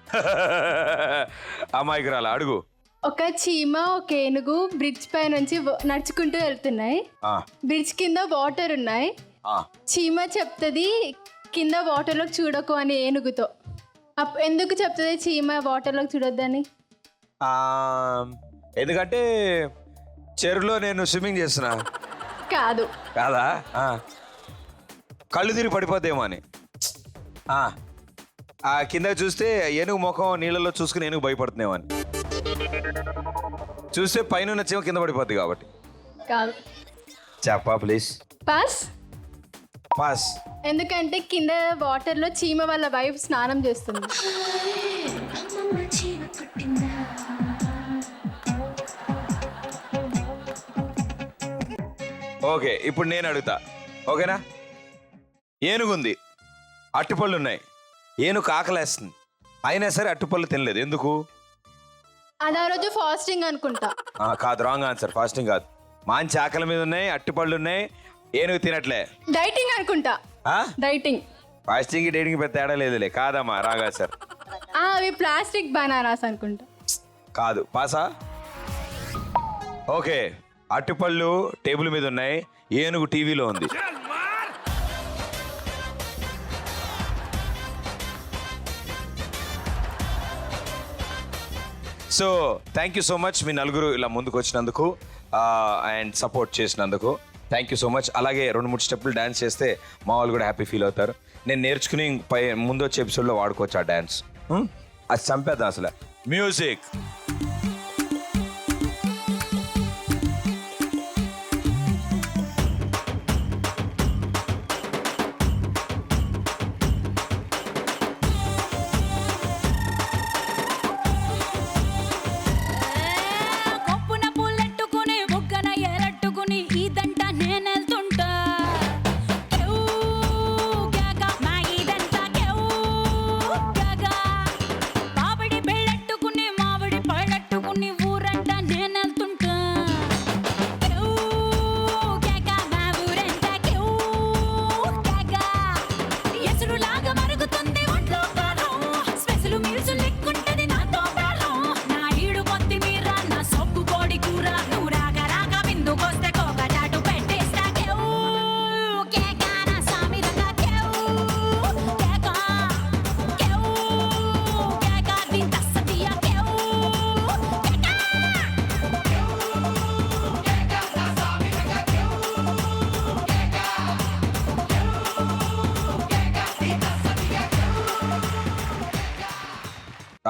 అమాయకురాలు, అడుగు. ఒక చీమ ఒక ఏనుగు బ్రిడ్జ్ పై నుంచి నడుచుకుంటూ వెళ్తున్నాయి. బ్రిడ్జ్ కింద వాటర్ ఉన్నాయి. చీమ చెప్తుంది కింద వాటర్లోకి చూడకు అని ఏనుగుతో. ఎందుకు చెప్తుంది చీమ వాటర్లోకి చూడొద్దని? ఎందుకంటే చెరువులో నేను స్విమ్మింగ్ చేస్తున్నా. కాదు. కాదా? కళ్ళు తిరిగి పడిపోద్దేమో అని. కింద చూస్తే ఏనుగు ముఖం నీళ్ళలో చూసుకుని ఏనుగు భయపడుతుందేమో అని. చూస్తే పైన చీమ కింద పడిపోద్ది కాబట్టి. కాదు. చెప్పా ప్లీజ్. పాస్. పాస్. ఎందుకంటే కింద వాటర్లో చీమ వాళ్ళ వైఫ్ స్నానం చేస్తుంది. ఓకే, ఇప్పుడు నేను అడుగుతా. ఓకేనా? ఏనుగుంది, అట్టుపళ్ళు ఉన్నాయి, ఏనుగు ఆకలేస్తుంది, అయినా సరే అట్టుపళ్ళు తినలేదు. ఎందుకు? అది ఆ రోజు ఫాస్టింగ్ అనుకుంటా. కాదు, రాంగ్ ఆన్సర్. ఫాస్టింగ్ కాదు. మంచి ఆకలి మీద ఉన్నాయి, అట్టుపళ్ళు ఉన్నాయి, ఏనుగు తినట్లే. డైటింగ్ అనుకుంటా. డైటింగ్. ఫాస్టింగ్ డైటింగ్ పెద్ద తేడా లేదులే. కాదమ్మా, రాంగ్ ఆన్సర్. అవి ప్లాస్టిక్ బనానాస్ అనుకుంటా. కాదు. పాసా? ఓకే, అట్టుపళ్ళు టేబుల్ మీద ఉన్నాయి, ఏనుగు టీవీలో ఉంది. So thank you so much మీ నలుగురు ఇలా ముందుకు వచ్చినందుకు అండ్ సపోర్ట్ చేసినందుకు. Thank you so much. అలాగే 2-3 స్టెప్పులు డ్యాన్స్ చేస్తే మా వాళ్ళు కూడా హ్యాపీ ఫీల్ అవుతారు. నేను నేర్చుకుని ముందు వచ్చే ఎపిసోడ్లో వాడుకోవచ్చు ఆ డ్యాన్స్. అది చంపేద్దాం అసలు. మ్యూజిక్.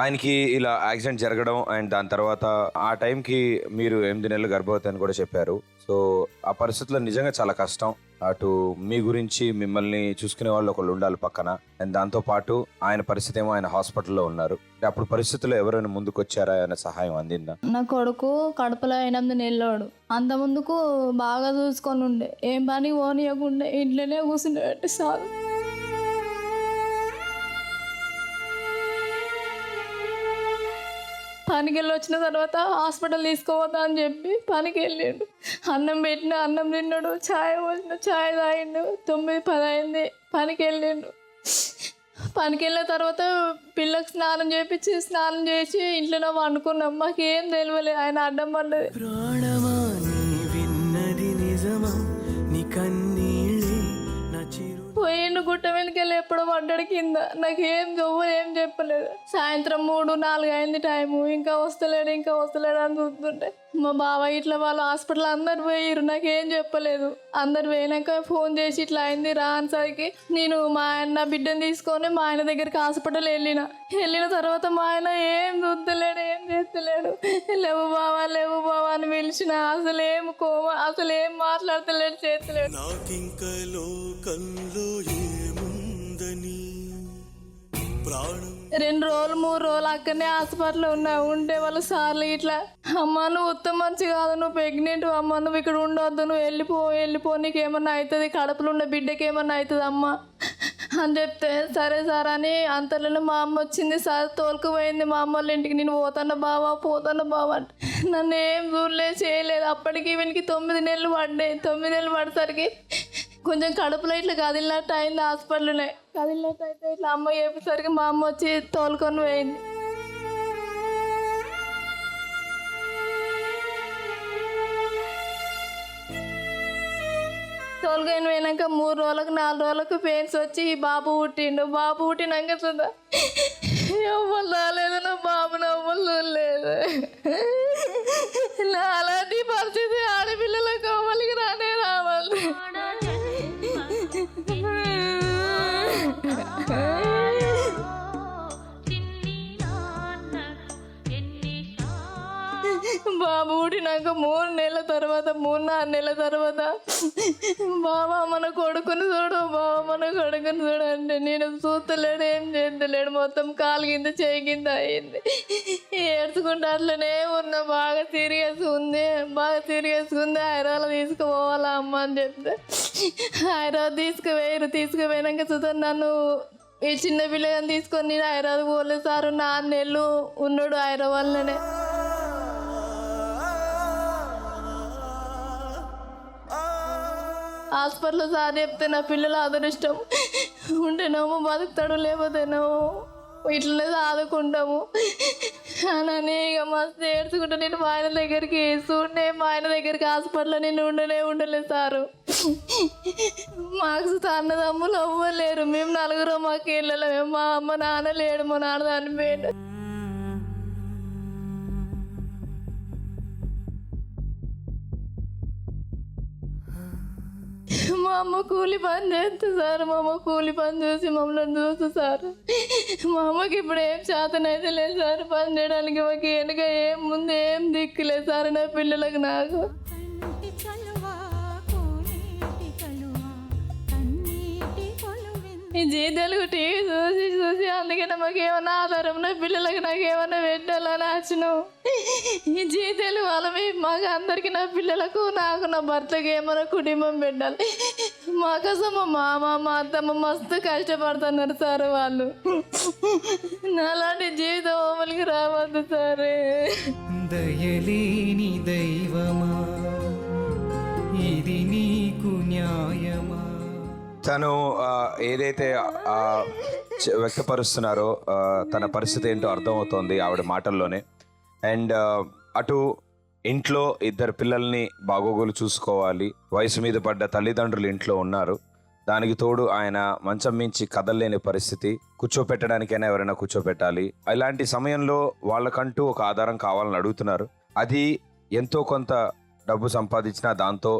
ఆయనకి ఇలా యాక్సిడెంట్ జరగడం అండ్ దాని తర్వాత ఆ టైంకి మీరు 8 నెలలు గర్భవతి అని కూడా చెప్పారు. సో ఆ పరిస్థితుల్లో నిజంగా చాలా కష్టం. అటు మీ గురించి మిమ్మల్ని చూసుకునే వాళ్ళు ఒకళ్ళు ఉండాలి పక్కన, అండ్ దాంతో పాటు ఆయన పరిస్థితి ఏమో ఆయన హాస్పిటల్లో ఉన్నారు. అప్పుడు పరిస్థితుల్లో ఎవరైనా ముందుకు వచ్చారా, ఏమైనా సహాయం అందిందా? నా కొడుకు కడుపులో 8 నెలలోడు. అంత ముందుకు బాగా చూసుకొని ఉండే, ఏం పని పోనీయకుండే, ఇంట్లోనే కూర్చుండే సార్. పనికి వెళ్ళి వచ్చిన తర్వాత హాస్పిటల్ తీసుకోవద్దా అని చెప్పి పనికి వెళ్ళాడు. అన్నం పెట్టిన అన్నం తిన్నాడు, ఛాయ్ పోసిన ఛాయ్ తాగిండు. 9-10 అయింది, పనికి వెళ్ళిండు. పనికి వెళ్ళిన తర్వాత పిల్లకి స్నానం చేపించి స్నానం చేసి ఇంట్లోనే వండుకున్నాం. మాకేం తెలియలే, ఆయన అడ్డం పడ్డది. పోయిండు గుట్ట వెనుకెళ్ళి ఎప్పుడో పడ్డాడు కింద. నాకేం ఏం చెప్పలేదు. సాయంత్రం 3-4 అయింది టైము, ఇంకా వస్తలేడు అని చూస్తుంటే మా బావ ఇట్లా వాళ్ళ హాస్పిటల్ అందరు పోయిర్రు, నాకేం చెప్పలేదు. అందరు పోయినాక ఫోన్ చేసి ఇట్లా అయింది రా అనేసరికి నేను మా ఆయన బిడ్డను తీసుకొని మా ఆయన దగ్గరికి హాస్పిటల్ వెళ్ళిన తర్వాత మా ఆయన ఏం చూస్తలేడు, ఏం చేస్తలేడు. లేవు బావా అని పిలిచిన అసలు ఏం మాట్లాడతలేడు, చేస్తలేడు. 2 రోజులు 3 రోజులు అక్కడనే హాస్పిటల్లో ఉంటే వాళ్ళ సార్లు ఇట్లా, అమ్మ నువ్వు ఉత్తమ మంచి కాదు, నువ్వు ప్రెగ్నెంట్, అమ్మ నువ్వు ఇక్కడ ఉండొద్దు, నువ్వు వెళ్ళిపో నీకేమన్నా అవుతుంది, కడుపులో ఉన్న బిడ్డకి ఏమన్నా అవుతుంది అమ్మ అని చెప్తే సరే సార్ అని అంతలోనే మా అమ్మ వచ్చింది. సార్ తోలుకుపోయింది మా అమ్మ వాళ్ళ ఇంటికి. నేను పోతాను బావా అంటే నన్ను ఏం చూడలేదు చేయలేదు. అప్పటికి వీనికి 9 నెలలు పడ్డాయి. 9 నెలలు పడేసరికి కొంచెం కడుపులో ఇట్లా కదిలినట్టు అయింది. హాస్పిటల్లోనే కదిలినట్టు అయితే ఇట్లా అమ్మ చెప్పేసరికి మా అమ్మ వచ్చి తోలుకొని పోయింది. తోలుకొని పోయినాక 3 రోజులకు 4 రోజులకు పెయిన్స్ వచ్చి బాబు పుట్టిండు. బాబు పుట్టినాక చూద్దా ఎవ్వరు రాలేదు, నా బాబుని ఎవ్వరు చూడలేదు. నా అలాంటి పరిస్థితి ఆడపిల్లలకు ఎవ్వరికి రానే రావాలి. బాబు పుట్టినాక 3 నెలల తర్వాత 3-4 నెలల తర్వాత బాబా మన కొడుకుని చూడు అంటే నేను చూస్తలేడు, ఏం చేస్తలేడు. మొత్తం కాలు కింద చేయి కింద అయింది. ఏడ్చుకుంటే అట్లనే ఉన్నా. బాగా సీరియస్ ఉంది. హైదరాబాద్ తీసుకుపోవాలా అమ్మ అని చెప్తే హైదరాబాద్ తీసుకుపోయినాక చూద్దాం నన్ను ఈ చిన్న పిల్లగాని తీసుకొని నేను హైదరాబాద్ పోలేదు సార్. 4 నెలలు ఉన్నాడు హైదరాబాద్లోనే. హాస్పిటల్లో సార్ చెప్తే నా పిల్లల అదృష్టం ఉంటేనేమో బతుకుతాడు, లేకపోతేనేమో ఇట్లనే ఆదుకుంటాము అని ఇక మస్తు ఏడ్చుకుంటా. నేను మా ఆయన దగ్గరికి హాస్పిటల్లో నేను ఉండలేదు సారు. మాకు అన్నదమ్ములు అవ్వలేరు. మేము 4 మాకు వెళ్ళలేము. మా అమ్మ నాన్న లేడు. మా నాన్న చనిపోయాడు. మా అమ్మ కూలి పని చేస్తుంది సార్. మా అమ్మ కూలి పని చూసి మమ్మల్ని చూస్తుంది సార్. మా అమ్మకి ఇప్పుడు ఏం చేతనైతే లేదు సార్ పని చేయడానికి. మాకు వెనుక ఏం ముందు ఏం దిక్కులేదు సార్ నా పిల్లలకు నాకు. ఈ జీ తెలుగు టీవీ చూసి అందుకనే మాకు ఏమన్నా ఆధారం నా పిల్లలకి నాకు ఏమన్నా పెట్టాలని వచ్చినాం. ఈ జీ తెలుగు వాళ్ళ మాకు అందరికి నా పిల్లలకు నాకు నా భర్తకి ఏమైనా కుటుంబం పెట్టాలి. మా కోసం మా మామ మా అత్తమ్మ మస్తు కష్టపడుతున్నారు సార్. వాళ్ళు నాలాంటి జీవితం అమలుకి రావద్దు సార్. దయలేని దైవమా ఇది నీకు న్యాయమా. తను ఏదైతే వ్యక్తపరుస్తున్నారో తన పరిస్థితి ఏంటో అర్థమవుతోంది ఆవిడ మాటల్లోనే. అండ్ అటు ఇంట్లో 2 పిల్లల్ని బాగోగులు చూసుకోవాలి. వయసు మీద పడ్డ తల్లిదండ్రులు ఇంట్లో ఉన్నారు. దానికి తోడు ఆయన మంచం మించి కదలలేని పరిస్థితి. కూర్చోపెట్టడానికైనా ఎవరైనా కూర్చోపెట్టాలి. ఇలాంటి సమయంలో వాళ్ళకంటూ ఒక ఆధారం కావాలని అడుగుతున్నారు. అది ఎంతో కొంత డబ్బు సంపాదించినా దాంతో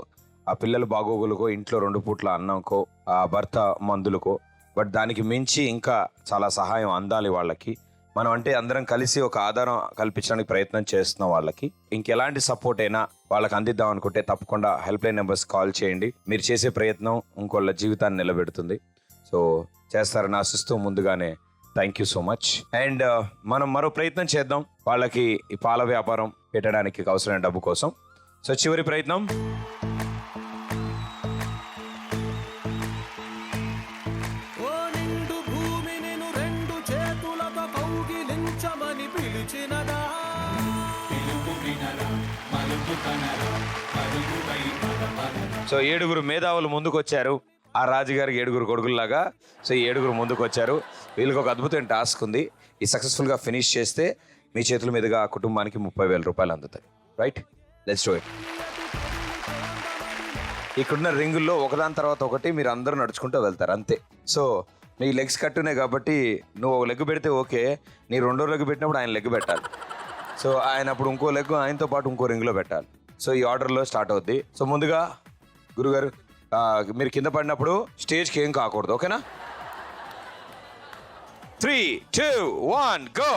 ఆ పిల్లల బాగోగులకో, ఇంట్లో 2 పూట్ల అన్నంకో, ఆ భర్త మందులకో, బట్ దానికి మించి ఇంకా చాలా సహాయం అందాలి వాళ్ళకి. మనం అంటే అందరం కలిసి ఒక ఆధారం కల్పించడానికి ప్రయత్నం చేస్తున్నాం వాళ్ళకి. ఇంకెలాంటి సపోర్ట్ అయినా వాళ్ళకి అందిద్దాం అనుకుంటే తప్పకుండా హెల్ప్ లైన్ నెంబర్స్ కాల్ చేయండి. మీరు చేసే ప్రయత్నం ఇంకోళ్ళ జీవితాన్ని నిలబెడుతుంది. సో చేస్తారని ఆశిస్తూ ముందుగానే thank you so much. And మనం మరో ప్రయత్నం చేద్దాం వాళ్ళకి ఈ పాల వ్యాపారం పెట్టడానికి అవసరమైన డబ్బు కోసం. సో చివరి ప్రయత్నం. సో 7 మేధావులు ముందుకు వచ్చారు. ఆ రాజుగారికి 7 కొడుకుల్లాగా. సో ఈ 7 ముందుకు వచ్చారు. వీళ్ళకి ఒక అద్భుతమైన టాస్క్ ఉంది. ఈ సక్సెస్ఫుల్గా ఫినిష్ చేస్తే మీ చేతుల మీదుగా ఆ కుటుంబానికి 30,000 రూపాయలు అందుతాయి. Right, let's do it. ఇక్కడున్న రింగుల్లో ఒకదాని తర్వాత ఒకటి మీరు అందరూ నడుచుకుంటూ వెళ్తారు అంతే. సో నీ లెగ్స్ కట్టునే కాబట్టి నువ్వు ఒక లెగ్ పెడితే ఓకే, నీ 2వ లెగ్ పెట్టినప్పుడు ఆయన లెగ్ పెట్టాలి. సో ఆయన అప్పుడు ఇంకో లెగ్ ఆయనతో పాటు ఇంకో రింగ్లో పెట్టాలి. సో ఈ ఆర్డర్లో స్టార్ట్ అవుద్ది. సో ముందుగా గురుగారు మీరు కింద పడినప్పుడు స్టేజ్కి ఏం కాకూడదు, ఓకేనా? 3, 2, 1 గో.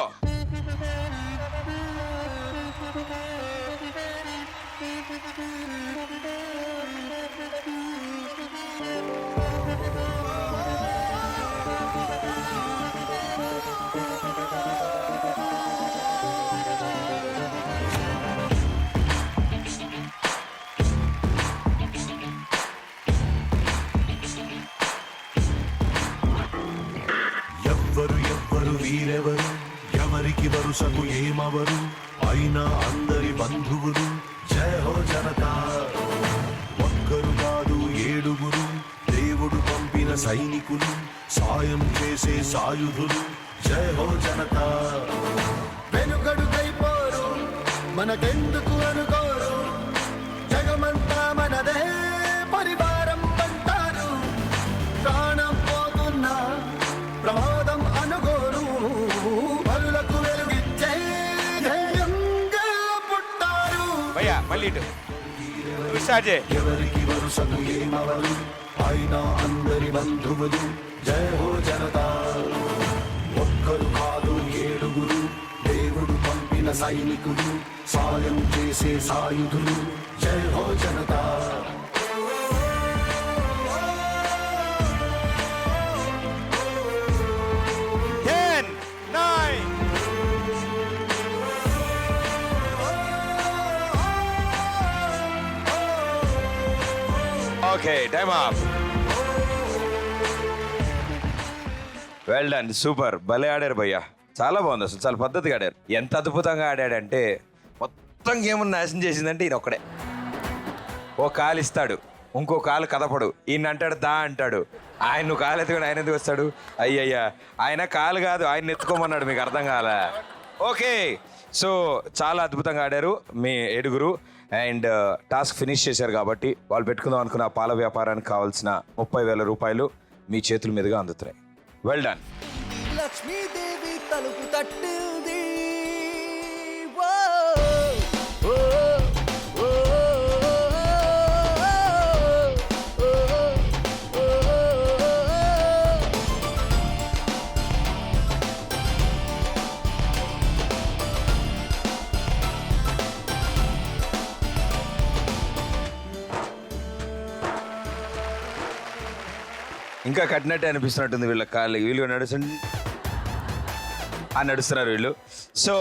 వీరెవరు ఎవరికి వరుసకు ఏమవరు అయినా అందరి బంధువులు జయ హో జనతా ఒక్కరు కాదు ఏడుగురు దేవుడు పంపిన సైనికులు సాయం చేసే సాయుధులు జయ హో జనతా వెనుకడుకైపోరు మనకెందుకు అనుకోరు జగమంతా మనదే పరివారం అంటారు ప్రాణం పోతున్నా ప్రమాదం అనుకోరు పరులకు వెలుగిచ్చే ధైర్యంగా పుట్టారు భయ్యా మళ్ళీ ఇటు స్టార్ట్ చేయి. ఎవరికి వరుసకు ఏమవరు అయినా అందరి బంధువులు జయ హో జనతా ఒక్కరు కాదు ఏడుగురు దేవుడు పంపిన సైనికులు సాయం చేసే సాయుధులు జయ హో Janata 10, 9. Okay time up. Well done, super, భలే ఆడారు భయ్యా, చాలా బాగుంది, అసలు చాలా పద్ధతిగా ఆడారు. ఎంత అద్భుతంగా ఆడాడంటే మొత్తం గేమ్ నాశనం చేసిందంటే ఈయన ఒక్కడే. ఓ కాలు ఇస్తాడు, ఇంకో కాలు కదపడు, ఈయన అంటాడు దా అంటాడు, ఆయన నువ్వు కాలు ఎత్తుకొని ఆయన ఎందుకు వస్తాడు, అయ్యయ్యా ఆయన కాలు కాదు ఆయన ఎత్తుకోమన్నాడు, మీకు అర్థం కాలే. ఓకే, సో చాలా అద్భుతంగా ఆడారు మీ ఏడుగురు అండ్ టాస్క్ ఫినిష్ చేశారు కాబట్టి వాళ్ళు పెట్టుకుందాం అనుకున్న పాల వ్యాపారానికి కావాల్సిన 30,000 రూపాయలు మీ చేతుల మీదుగా అందుతున్నాయి. Well done. లక్ష్మీదేవి తలుపు తట్టింది ఇంకా కట్టినట్టే అనిపిస్తున్నట్టుంది వీళ్ళ కాళ్ళు, వీళ్ళు నడుస్తున్నారు వీళ్ళు. సో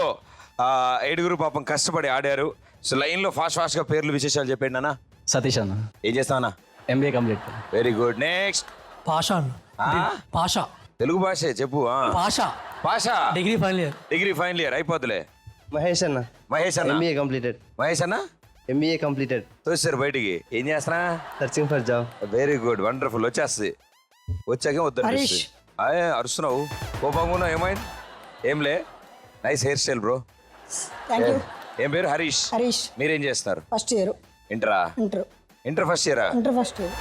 ఏడుగురు పాపం కష్టపడి ఆడారు. సో లైన్లో ఫాస్ట్గా పేర్లు విశేషాలు చెప్పండి అన్న. సతీష్ అన్న, ఏం చేస్తావన్నా? MBA complete. Very good. Next Pasha Pasha, Telugu భాషే చెప్పు. పాషా భాష డిగ్రీ ఫైనల్ ఇయర్ అయిపోతులే. మహేష్ అన్న, మహేష్ అన్న MBA కంప్లీటెడ్. మహేష్ అన్న MBA కంప్లీటెడ్. తోసారు బయటికి, ఏం చేస్తున్నా? Searching for job. Very good, wonderful. వచ్చేస్తుంది, వచ్చాకే వద్దు అరుస్తున్నావు, కోపంగా ఏమైంది? ఏంలే, నైస్ హెయిర్ స్టైల్ బ్రో. ఏం పేరు? హరీష్. మీరేం చేస్తున్నారు? First year. ఇంటరా? ఇంటర్ ఫస్ట్ ఇయరా? First year.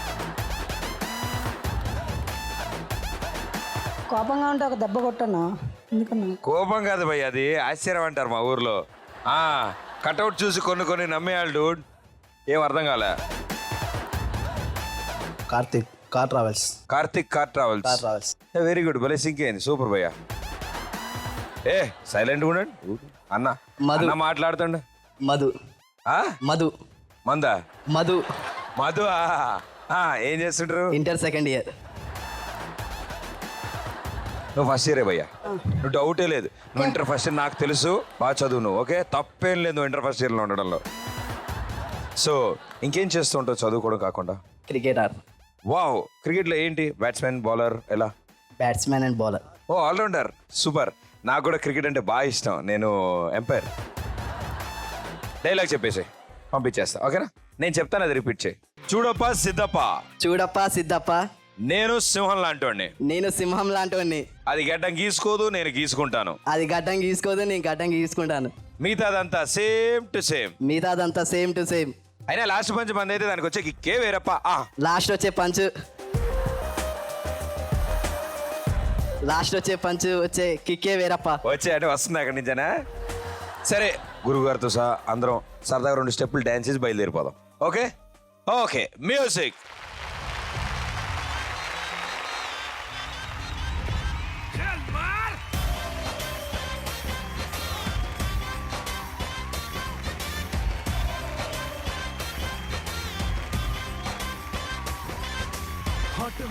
కోపంగా ఉంటే ఒక దెబ్బ కొట్టన్నా. ఎందుకన్నా? కోపం కాదు భయ్, అది ఆశ్చర్యం అంటారు మా ఊర్లో. కట్అవుట్ చూసి కొన్ని నమ్మేయాలి డూడ్. ఏం అర్థం కాలే? Karthik car travels. Very good, భలే సింక్ అయింది, సూపర్ భయ్యా. ఏ సైలెంట్ ఉండండి అన్న. మధు మాట్లాడుతుండ. మధు మందా? మధు ఏం చేస్తుంటారు? Inter second year. నువ్వు ఫస్ట్ ఇయరే భయ్యా, నువ్వు డౌటే లేదు. నువ్వు ఇంటర్ ఫస్ట్ ఇయర్, నాకు తెలుసు, బాగా చదువు నువ్వు. ఓకే, తప్పేం లేదు నువ్వు ఇంటర్ ఫస్ట్ ఇయర్లో ఉండడంలో. సో ఇంకేం చేస్తూ ఉంటావు చదువుకోవడం కాకుండా? క్రికెటర్. వావ్, క్రికెట్లో ఏంటి? బ్యాట్స్మెన్, బౌలర్, ఎలా? Batsmen and bowler. ఓ ఆల్రౌండర్, సూపర్. నాకు కూడా క్రికెట్ అంటే బాగా ఇష్టం, నేను ఎంపైర్. డైలాగ్ చెప్పేసి పంపించేస్తా, ఓకేనా? నేను చెప్తాను, అది రిపీట్ చేయి. చూడప్ప సిద్ధప్ప, నేను సింహం లాంటి. అది గడ్డం గీసుకోదు, నేను గీసుకుంటాను. గడ్డం గీసుకుంటాను. మిగతాదంతా సేమ్ టు సేమ్. అయినా లాస్ట్ పంచ్ మంది అయితే దానికి వచ్చే కిక్కే వేరప్ప. లాస్ట్ వచ్చే వచ్చే కిక్కే వేరప్ప. వచ్చే అంటే వస్తుంది అక్కడి నుంచేనా? సరే, గురుగారితో సహా అందరం సరదాగా 2 స్టెప్పులు డాన్స్ చేసి బయలుదేరిపోదాం. Okay music. హాట్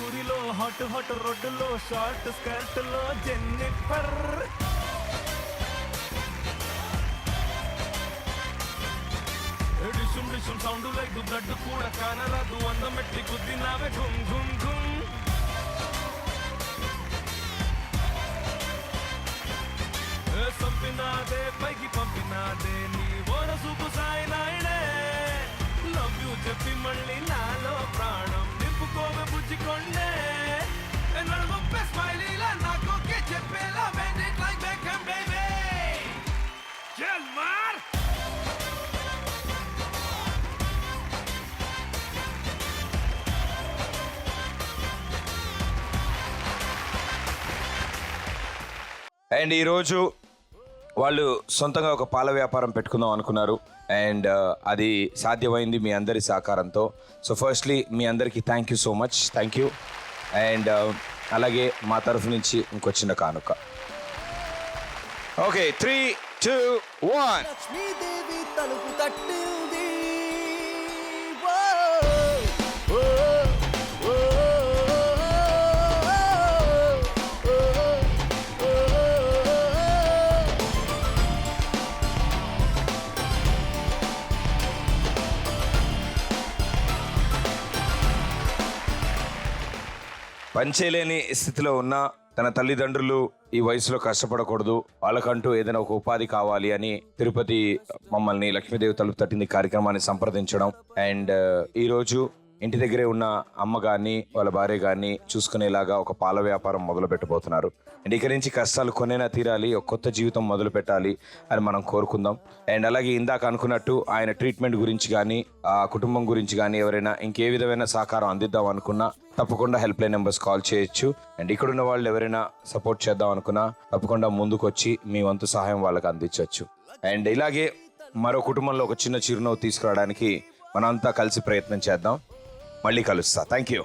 ఊరిలో హాట్ రోడ్డులో షార్ట్ స్కర్ట్ లో జెన్నిఫర్ డిషుం సౌండ్ లైక్ గడ్డు కూడా కానరాదు అందమెట్టి గుద్దినావే ఘుమ్ ఘుమ్ ఘుమ్ అండ్ ఈరోజు వాళ్ళు సొంతంగా ఒక పాల వ్యాపారం పెట్టుకుందాం అనుకున్నారు. అండ్ అది సాధ్యమైంది మీ అందరి సహకారంతో. సో ఫస్ట్లీ మీ అందరికీ thank you so much. Thank you. And అలాగే మా తరఫు నుంచి ఇంకో చిన్న కానుక. ఓకే, 3, 2, 1. లక్ష్మీదేవి తలుపు తట్టింది. పంచేలేని స్థితిలో ఉన్న తన తల్లిదండ్రులు ఈ వయసులో కష్టపడకూడదు, వాళ్ళకంటూ ఏదైనా ఒక ఉపాధి కావాలి అని తిరుపతి మమ్మల్ని లక్ష్మీదేవి తలుపు తట్టింది కార్యక్రమాన్ని సంప్రదించడం. అండ్ ఈరోజు ఇంటి దగ్గరే ఉన్న అమ్మ కానీ వాళ్ళ భార్య కానీ చూసుకునేలాగా ఒక పాల వ్యాపారం మొదలు పెట్టబోతున్నారు. అండ్ ఇక్కడి నుంచి కష్టాలు కొనైనా తీరాలి, ఒక కొత్త జీవితం మొదలు పెట్టాలి అని మనం కోరుకుందాం. అండ్ అలాగే ఇందాక అనుకున్నట్టు ఆయన ట్రీట్మెంట్ గురించి కానీ ఆ కుటుంబం గురించి కానీ ఎవరైనా ఇంకే విధమైన సహకారం అందిద్దాం అనుకున్నా తప్పకుండా హెల్ప్ లైన్ నెంబర్స్ కాల్ చేయొచ్చు. అండ్ ఇక్కడున్న వాళ్ళు ఎవరైనా సపోర్ట్ చేద్దాం అనుకున్నా తప్పకుండా ముందుకు వచ్చి మీ వంతు సహాయం వాళ్ళకి అందించవచ్చు. అండ్ ఇలాగే మరో కుటుంబంలో ఒక చిన్న చిరునవ్వు తీసుకురావడానికి మనంతా కలిసి ప్రయత్నం చేద్దాం. మళ్ళీ కలుస్తా. Thank you.